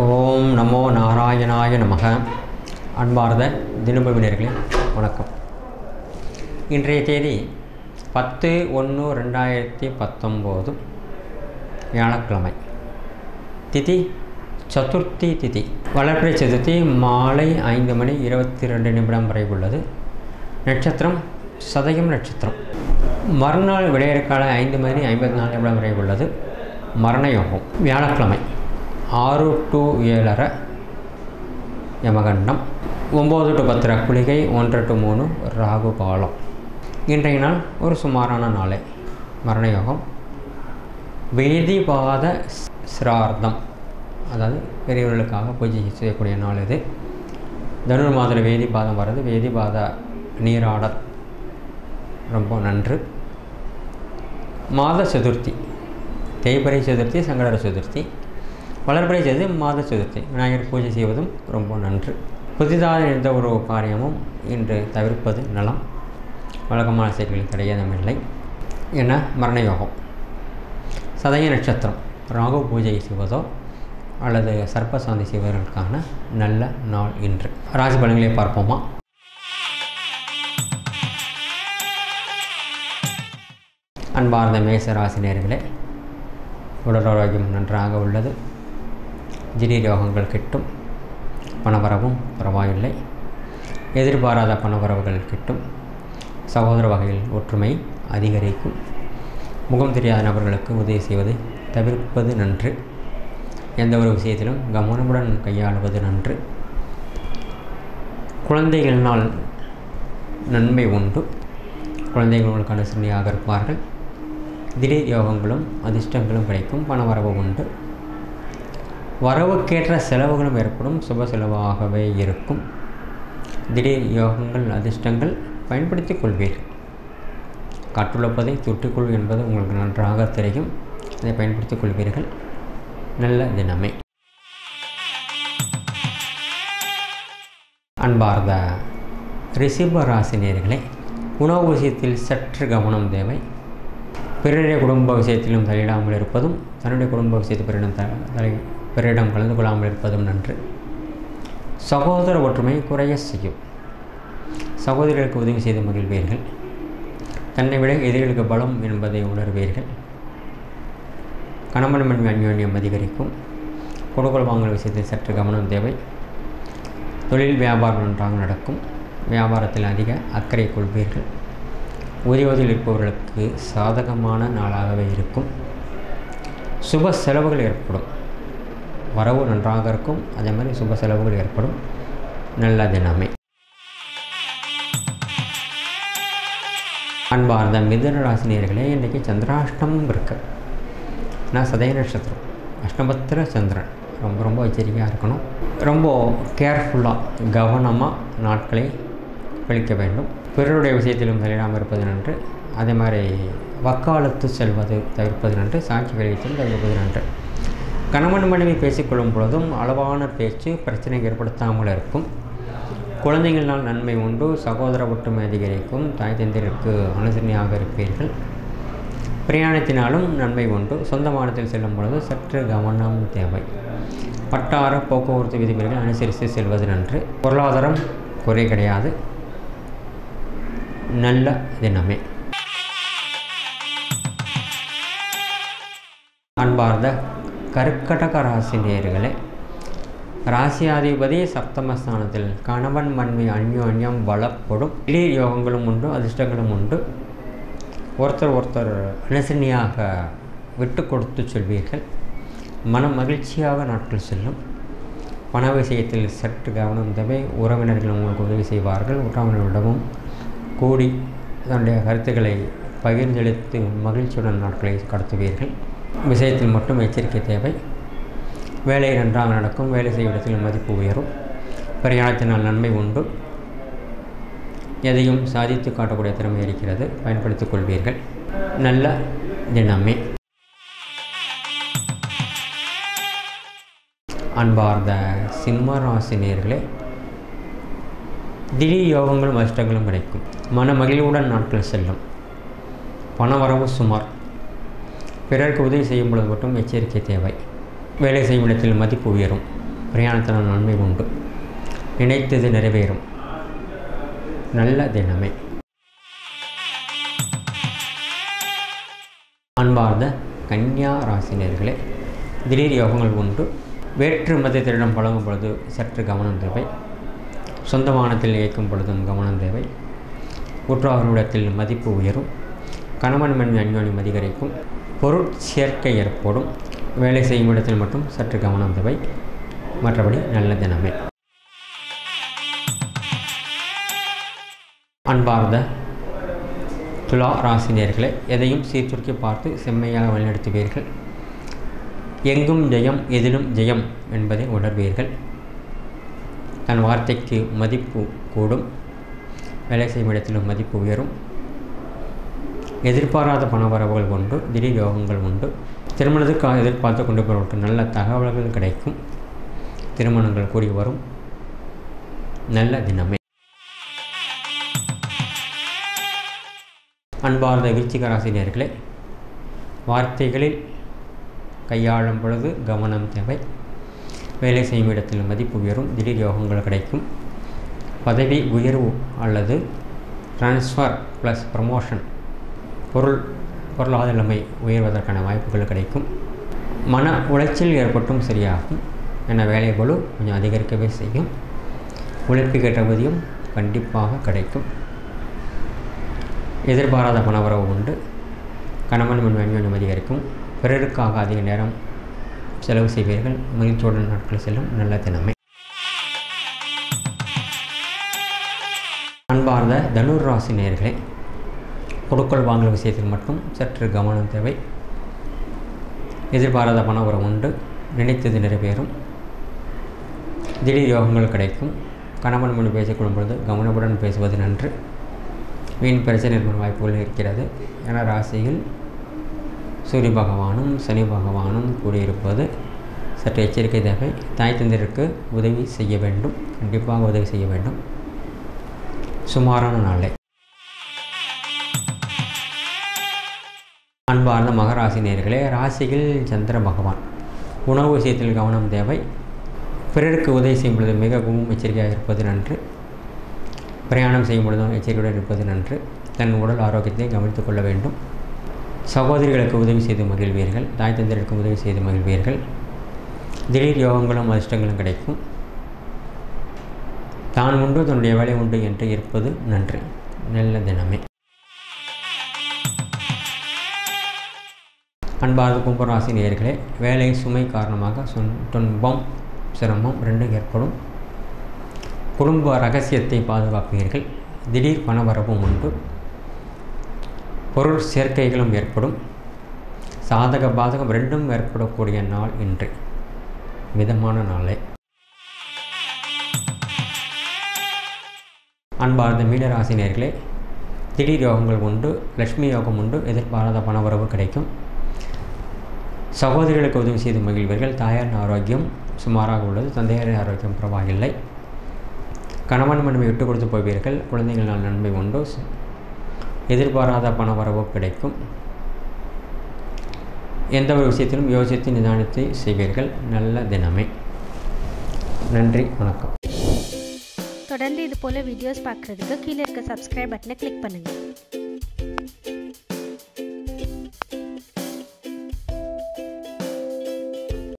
ஓம் நமோ நாராயணாய நமக. அன்பார்ந்த தினபவினர்களே வணக்கம். இன்றைய தேதி 10/1/2019 வியாழக்கிழமை. திதி சதுர்த்தி திதி. வளர்பிறை சதுர்த்தி மாலை 5:22 வரை உள்ளது. நட்சத்திரம் சதயம் நட்சத்திரம். மறுநாள் விடையற்கால 5:54 வரை உள்ளது. மரண யோகம். வியாழக்கிழமை 6 to 7:30 யமகண்டம், 9 to 10 குளிகை, 1 to 3 ராகு காலம். இன்றைய நாள் ஒரு சுமாரான நாளே. மரண யோகம். வேதிபாத சிரார்த்தம், அதாவது பெரியவர்களுக்காக பூஜை செய்யக்கூடிய நாள் இது. தனுர் மாதத்தில் வேதிபாதம் வர்றது, வேதிபாத நீராடல் ரொம்ப நன்று. மாத சதுர்த்தி, தேய்பிறை சதுர்த்தி, சங்கடர சதுர்த்தி, வளர்பிறை சதுர்த்தி, மாத சதுர்த்தி, விநாயகர் பூஜை செய்வதும் ரொம்ப நன்று. புதிதாக எந்த ஒரு காரியமும் இன்று தவிர்ப்பது நலம். வழக்கமான செயல்களில் கிடையாதமில்லை என மரண யோகம். சதய நட்சத்திரம். ராகு பூஜை செய்வதோ அல்லது சர்ப்பசாந்தி செய்வதற்கான நல்ல நாள் இன்று. ராசி பலன்களை பார்ப்போமா? அன்பார்ந்த மேச ராசி நேயர்களே, உடல் ஆரோக்கியம் நன்றாக உள்ளது. திடீர் யோகங்கள் கிட்டும். பணவரவும் பரவாயில்லை. எதிர்பாராத பணவரவுகள் கிட்டும். சகோதர வகையில் ஒற்றுமை அதிகரிக்கும். முகம் தெரியாத நபர்களுக்கு உதவி செய்வதை தவிர்ப்பது நன்று. எந்த ஒரு விஷயத்திலும் கவனமுடன் கையாளுவது நன்று. குழந்தைகளினால் நன்மை உண்டு. குழந்தைகள் உங்களுக்கு அனுசரணையாக இருப்பார்கள். திடீர் யோகங்களும் அதிர்ஷ்டங்களும் கிடைக்கும். பணவரவு உண்டு. வரவுக்கேற்ற செலவுகளும் ஏற்படும். சுப செலவாகவே இருக்கும். திடீர் யோகங்கள் அதிர்ஷ்டங்கள் பயன்படுத்திக் கொள்வீர்கள். கற்றுழப்பதை துட்டிக்கொள் என்பது உங்களுக்கு நன்றாக தெரியும். அதை பயன்படுத்திக் கொள்வீர்கள். நல்ல தினமே. அன்பார்ந்த ரிஷப ராசி நேயர்களே, உணவு விஷயத்தில் சற்று கவனம் தேவை. பிறருடைய குடும்ப விஷயத்திலும் தலையிடாமல் இருப்பதும், தன்னுடைய குடும்ப விஷயத்தில் பிறரிடம் கலந்து கொள்ளாமல் இருப்பதும் நன்று. சகோதர ஒற்றுமை குறைய செய்யும். சகோதரர்களுக்கு உதவி செய்து மகிழ்வீர்கள். தன்னை விட எதிரிகளுக்கு பலம் என்பதை உணர்வீர்கள். கணவன் மனைவி அந்யோன்யம் அதிகரிக்கும். கொடுக்கல் வாங்கல் விஷயத்தில் சற்று கவனம் தேவை. தொழில் வியாபாரம் நன்றாக நடக்கும். வியாபாரத்தில் அதிக அக்கறை கொள்வீர்கள். உதவியில் இருப்பவர்களுக்கு சாதகமான நாளாகவே இருக்கும். சுப செலவுகள் ஏற்படும். வரவு நன்றாக இருக்கும். அதே மாதிரி சுப செலவுகள் ஏற்படும். நல்ல தினமே. அன்பார்ந்த மிதுன ராசி நேயர்களே, இன்றைக்கி சந்திராஷ்டமம் இருக்கு. நான் சதய நட்சத்திரம், அஷ்டமத்தில் சந்திரன். ரொம்ப எச்சரிக்கையாக இருக்கணும். ரொம்ப கேர்ஃபுல்லாக கவனமாக நாட்களை கழிக்க வேண்டும். பிறருடைய விஷயத்திலும் தலையிடாமல் இருப்பது நன்று. அதே மாதிரி வக்காலத்து செல்வது தவிர்ப்பது நன்று. சாட்சி கழித்தும் தவிர்ப்பது நன்று. கணவன் மனைவி பேசிக்கொள்ளும் பொழுதும் அளவான பேச்சு பிரச்சனை ஏற்படுத்தாமல் இருக்கும். குழந்தைகளால் நன்மை உண்டு. சகோதர ஒற்றுமை அதிகரிக்கும். தாய் தந்தையருக்கு அனுசரணையாக இருப்பீர்கள். பிரயாணத்தினாலும் நன்மை உண்டு. சொந்த மாநிலத்தில் செல்லும் பொழுது சற்று கவனம் தேவை. வட்டார போக்குவரத்து விதிமுறைகளை அனுசரித்து செல்வது நன்று. பொருளாதாரம் குறை கிடையாது. நல்ல தினமே. அன்பார்ந்த கர்க்கடக ராசி நேயர்களே, ராசியாதிபதி சப்தமஸ்தானத்தில். கணவன் மனைவி அந்யோன்யம் பலப்படும். திடீர் யோகங்களும் உண்டு, அதிர்ஷ்டங்களும் உண்டு. ஒருத்தர் அனுசரணையாக விட்டு கொடுத்து சொல்வீர்கள். மன மகிழ்ச்சியாக நாட்கள் செல்லும். பண விஷயத்தில் சற்று கவனம் தேவை. உறவினர்கள் உங்களுக்கு உதவி செய்வார்கள். உறவினரிடமும் கூடி தன்னுடைய கருத்துக்களை பகிர்ந்தெடுத்து மகிழ்ச்சியுடன் நாட்களை கடத்துவீர்கள். விஷயத்தில் மட்டும் எச்சரிக்கை தேவை. வேலை நன்றாக நடக்கும். வேலை செய்யும் இடத்தில் மதிப்பு உயரும். பிரயாணத்தினால் நன்மை உண்டு. எதையும் சாதித்து காட்டக்கூடிய திறமை இருக்கிறது. பயன்படுத்திக் கொள்வீர்கள். நல்ல தினமே. அன்பார்ந்த சிம்ம ராசி நேயர்களே, திடீர் யோகங்களும் அதிர்ஷ்டங்களும் கிடைக்கும். மன மகிழ்வுடன் நாட்கள் செல்லும். பணவரவு சுமார். பிறருக்கு உதவி செய்யும் பொழுது மட்டும் எச்சரிக்கை தேவை. வேலை செய்யும் இடத்தில் மதிப்பு உயரும். பிரயாணத்தினால் நன்மை உண்டு. நினைத்தது நிறைவேறும். நல்ல தினமே. அன்பார்ந்த கன்னியா ராசினியர்களே, திடீர் யோகங்கள் உண்டு. வேற்று மதத்திடம் பழகும் பொழுது சற்று கவனம் தேவை. சொந்த வாகனத்தில் இயக்கும் பொழுதும் கவனம் தேவை. உற்றாரிடத்தில் மதிப்பு உயரும். கணவன் மனைவி அந்யோன்யம் அதிகரிக்கும். பொருள் சேர்க்கை ஏற்படும். வேலை செய்யும் இடத்தில் மட்டும் சற்று கவனம் தேவை. மற்றபடி நல்ல தினமே. அன்பார்ந்த துலா ராசினியர்களே, எதையும் சீர்தூக்கி பார்த்து செம்மையாக வழிநடத்துவீர்கள். எங்கும் ஜெயம், எதிலும் ஜெயம் என்பதை உணர்வீர்கள். தன் வார்த்தைக்கு மதிப்பு கூடும். வேலை செய்யும் இடத்திலும் மதிப்பு உயரும். எதிர்பாராத பணவரவுகள் உண்டு. திடீர் யோகங்கள் உண்டு. திருமணத்துக்காக எதிர்பார்த்து கொண்டு போவதற்கு நல்ல தகவல்கள் கிடைக்கும். திருமணங்கள் கூடி வரும். நல்ல தினமே. அன்பார்ந்த விருச்சிக ராசினியர்களே, வார்த்தைகளில் கையாளும் பொழுது கவனம் தேவை. வேலை செய்யும் இடத்தில் மதிப்பு உயரும். திடீர் யோகங்கள் கிடைக்கும். பதவி உயர்வு அல்லது ட்ரான்ஸ்ஃபர் ப்ளஸ் ப்ரமோஷன், பொருளாதார நிலைமை உயர்வதற்கான வாய்ப்புகள் கிடைக்கும். மன உளைச்சல் ஏற்பட்டும் சரியாகும். என வேலை பளு கொஞ்சம் அதிகரிக்கவே செய்யும். உழைப்புக்கேற்ற ஊதியம் கண்டிப்பாக கிடைக்கும். எதிர்பாராத பணவரவு உண்டு. கணவன் மனைவி அந்யோன்யம் அதிகரிக்கும். பிறருக்காக அதிக நேரம் செலவு செய்வீர்கள். மகிழ்ச்சியுடன் நாட்கள் செல்லும். நல்ல தினமே. அன்பார்ந்த தனுர் ராசி நேயர்களே, கொடுக்கல் வாங்கல் விஷயத்தில் மட்டும் சற்று கவனம் தேவை. எதிர்பாராத பணவரவு உண்டு. நினைத்தது நிறைவேறும். திடீர் யோகங்கள் கிடைக்கும். கணவன் மனைவி பேசிக்கொள்ளும் பொழுது கவனமுடன் பேசுவது நன்று. வீண் பிரச்சனை ஏற்படும் வாய்ப்புகள் இருக்கிறது. என ராசியில் சூரிய பகவானும் சனி பகவானும் கூடியிருப்பது சற்று எச்சரிக்கை தேவை. தாய் தந்தையருக்கு உதவி செய்ய வேண்டும். கண்டிப்பாக உதவி செய்ய வேண்டும். சுமாரான நாளே. அன்பார்ந்த மகராசி நேயர்களே, ராசியில் சந்திர பகவான். உணவு விஷயத்தில் கவனம் தேவை. பிறருக்கு உதவி செய்யும் பொழுது மிகவும் எச்சரிக்கையாக இருப்பது நன்று. பிரயாணம் செய்யும் பொழுதும் எச்சரிக்கையுடன் இருப்பது நன்று. தன் உடல் ஆரோக்கியத்தை கவனித்துக் கொள்ள வேண்டும். சகோதரிகளுக்கு உதவி செய்து மகிழ்வீர்கள். தாய் தந்தையருக்கு உதவி செய்து மகிழ்வீர்கள். திடீர் யோகங்களும் அதிர்ஷ்டங்களும் கிடைக்கும். தான் உண்டு தன்னுடைய வேலை உண்டு என்று இருப்பது நன்று. நல்ல தினமே. அன்பார்ந்த கும்பராசி நேயர்களே, வேலை சுமை காரணமாக துன்பம் சிரமம் ரெண்டும் ஏற்படும். குடும்ப ரகசியத்தை பாதுகாப்பீர்கள். திடீர் பணவரவும் உண்டு. பொருள் சேர்க்கைகளும் ஏற்படும். சாதக பாதகம் ரெண்டும் ஏற்படக்கூடிய நாள் இன்று. மிதமான நாளே. அன்பார்ந்த மீனராசி நேயர்களே, திடீர் யோகங்கள் உண்டு. லட்சுமி யோகம் உண்டு. எதிர்பாராத பணவரவு கிடைக்கும். சகோதரிகளுக்கு உதவி செய்து மகிழ்வீர்கள். தாயாரின் ஆரோக்கியம் சுமாராக உள்ளது. தந்தையாரின் ஆரோக்கியம் பரவாயில்லை. கணவன் மனைவி விட்டு கொடுத்து போவீர்கள். குழந்தைகளால் நன்மை உண்டு. எதிர்பாராத பணவரவு கிடைக்கும். எந்த ஒரு விஷயத்திலும் யோசித்து நிதானித்து செய்வீர்கள். நல்ல தினமே. நன்றி, வணக்கம். தொடர்ந்து இது போல வீடியோஸ் பார்க்குறதுக்கு கீழே இருக்க சப்ஸ்கிரைப் பட்டனை கிளிக் பண்ணுங்கள்.